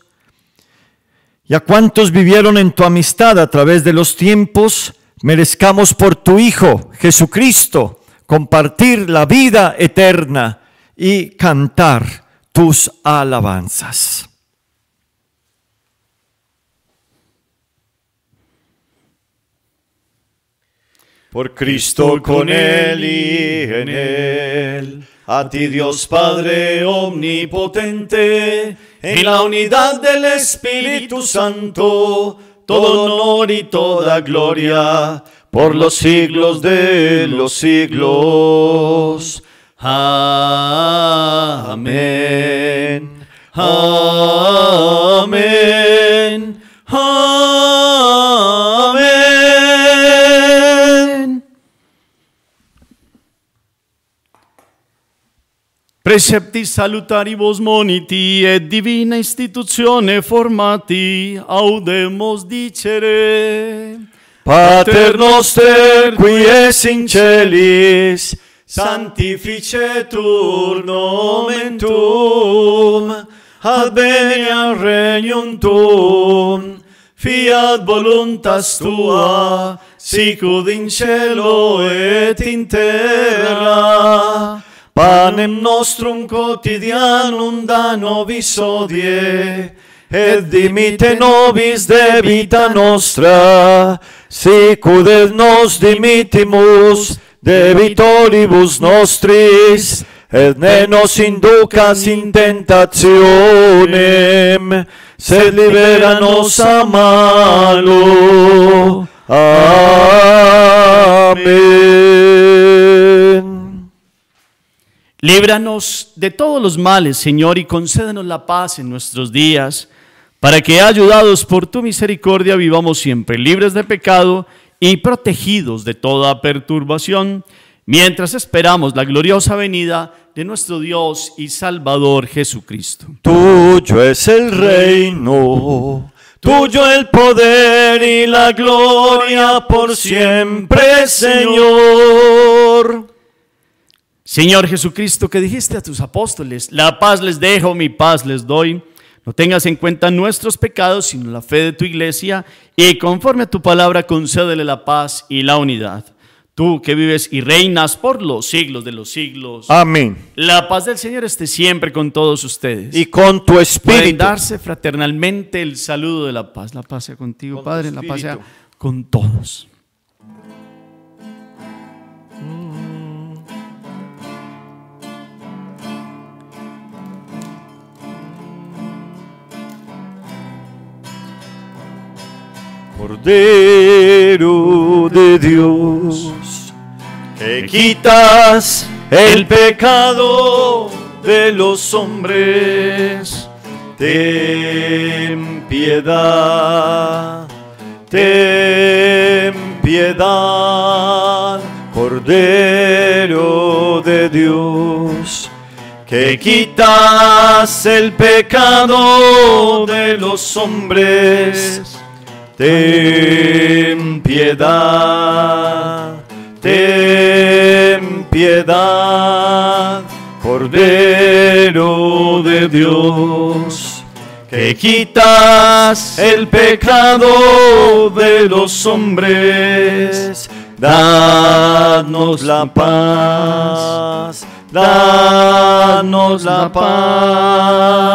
Speaker 1: y a cuantos vivieron en tu amistad a través de los tiempos, merezcamos por tu Hijo Jesucristo compartir la vida eterna y cantar tus alabanzas. Por Cristo, con Él y en Él, a ti Dios Padre omnipotente, en la unidad del Espíritu Santo, todo honor y toda gloria, por los siglos de los siglos. Amén. Amén. Amén.
Speaker 2: Precepti salutaribus moniti et divina institutione formati audemus dicere.
Speaker 1: Pater noster, qui es in celis, sanctificetur nomen tuum, adveniat regnum tuum, fiat voluntas tua, sicut in cielo et in terra. Panem nostrum quotidianum da nobis hodie, et dimitte nobis debita nostra, sicut et nos dimittimus debitoribus nostris, et ne nos inducas in tentationem, sed libera nos a malo. Amén.
Speaker 2: Líbranos de todos los males, Señor, y concédenos la paz en nuestros días, para que, ayudados por tu misericordia, vivamos siempre libres de pecado y protegidos de toda perturbación, mientras esperamos la gloriosa venida de nuestro Dios y Salvador Jesucristo.
Speaker 1: Tuyo es el reino, tuyo el poder y la gloria por siempre, Señor.
Speaker 2: Señor Jesucristo, que dijiste a tus apóstoles: la paz les dejo, mi paz les doy. No tengas en cuenta nuestros pecados, sino la fe de tu iglesia, y conforme a tu palabra concédele la paz y la unidad. Tú que vives y reinas por los siglos de los siglos.
Speaker 1: Amén.
Speaker 2: La paz del Señor esté siempre con todos ustedes.
Speaker 1: Y con tu
Speaker 2: Pueden
Speaker 1: espíritu.
Speaker 2: darse fraternalmente el saludo de la paz. La paz sea contigo,
Speaker 1: Con tu
Speaker 2: Padre, la paz sea
Speaker 1: espíritu.
Speaker 2: con todos.
Speaker 1: Cordero de Dios, que quitas el pecado de los hombres, ten piedad, ten piedad, Cordero de Dios, que quitas el pecado de los hombres. Ten piedad, ten piedad, Cordero de Dios, que quitas el pecado de los hombres. Danos la paz, danos la paz.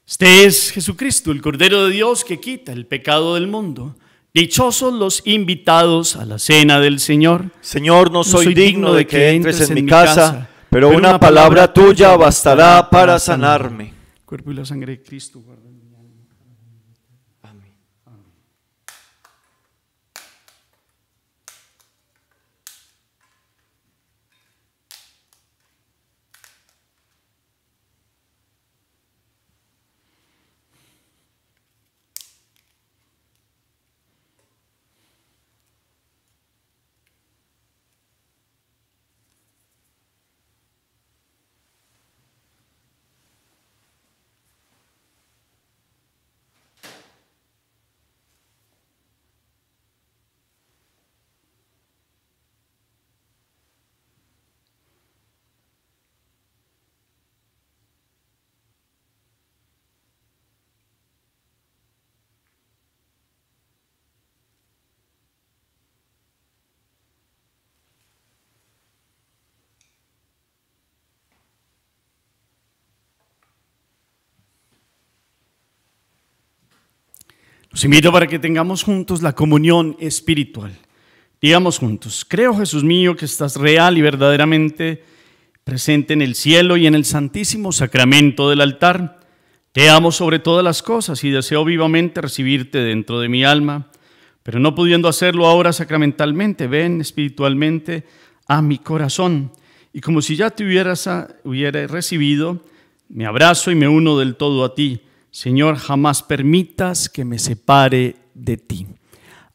Speaker 2: Este es Jesucristo, el Cordero de Dios que quita el pecado del mundo. Dichosos los invitados a la cena del Señor.
Speaker 1: Señor, no soy digno de que entres en mi casa, pero una palabra tuya bastará para sanarme.
Speaker 2: Cuerpo y la sangre de Cristo guarda mi alma.
Speaker 1: Amén.
Speaker 2: Los invito para que tengamos juntos la comunión espiritual. Digamos juntos: creo, Jesús mío, que estás real y verdaderamente presente en el cielo y en el santísimo sacramento del altar. Te amo sobre todas las cosas y deseo vivamente recibirte dentro de mi alma, pero no pudiendo hacerlo ahora sacramentalmente, ven espiritualmente a mi corazón. Y como si ya te hubiera recibido, Me abrazo y me uno del todo a ti. Señor, jamás permitas que me separe de ti.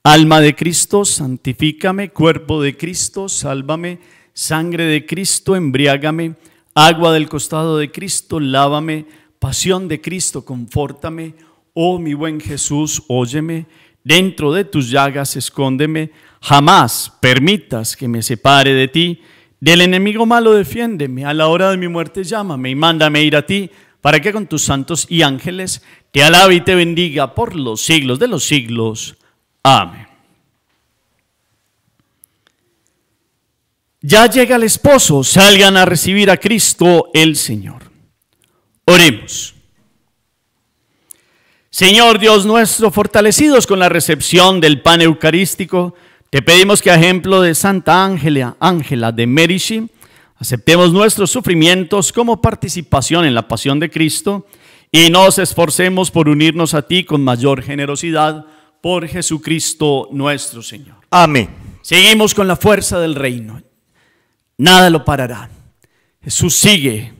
Speaker 2: Alma de Cristo, santifícame. Cuerpo de Cristo, sálvame. Sangre de Cristo, embriágame. Agua del costado de Cristo, lávame. Pasión de Cristo, confórtame. Oh mi buen Jesús, óyeme. Dentro de tus llagas, escóndeme. Jamás permitas que me separe de ti. Del enemigo malo defiéndeme. A la hora de mi muerte llámame y mándame ir a ti, para que con tus santos y ángeles te alabe y te bendiga por los siglos de los siglos. Amén. Ya llega el esposo, salgan a recibir a Cristo el Señor. Oremos. Señor Dios nuestro, fortalecidos con la recepción del pan eucarístico, te pedimos que a ejemplo de Santa Ángela de Merici, aceptemos nuestros sufrimientos como participación en la pasión de Cristo y nos esforcemos por unirnos a ti con mayor generosidad por Jesucristo nuestro Señor.
Speaker 1: Amén.
Speaker 2: Seguimos con la fuerza del reino. Nada lo parará. Jesús sigue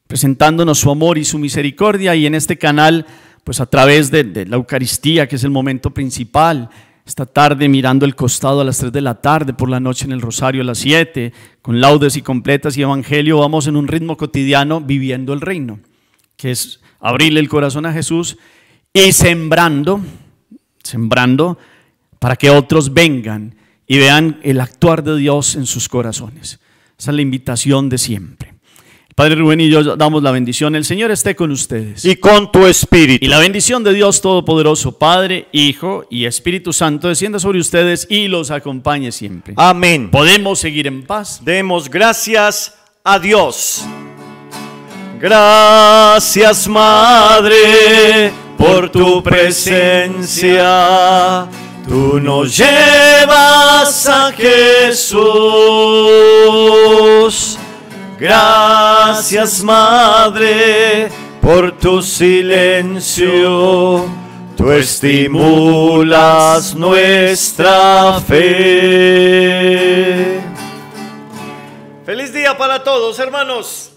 Speaker 2: presentándonos su amor y su misericordia, y en este canal, pues a través de la Eucaristía, que es el momento principal, esta tarde mirando el costado a las 3 de la tarde, por la noche en el rosario a las 7, con laudes y completas y evangelio, vamos en un ritmo cotidiano viviendo el reino, que es abrirle el corazón a Jesús y sembrando para que otros vengan y vean el actuar de Dios en sus corazones. Esa es la invitación de siempre. El Padre Rubén y yo damos la bendición. El Señor esté con ustedes.
Speaker 1: Y con tu espíritu.
Speaker 2: Y la bendición de Dios Todopoderoso, Padre, Hijo y Espíritu Santo, descienda sobre ustedes y los acompañe siempre.
Speaker 1: Amén.
Speaker 2: Podemos seguir en paz.
Speaker 1: Demos gracias a Dios. Gracias, Madre, por tu presencia. Tú nos llevas a Jesús. Gracias, Madre, por tu silencio. Tú estimulas nuestra fe. Feliz día para todos, hermanos.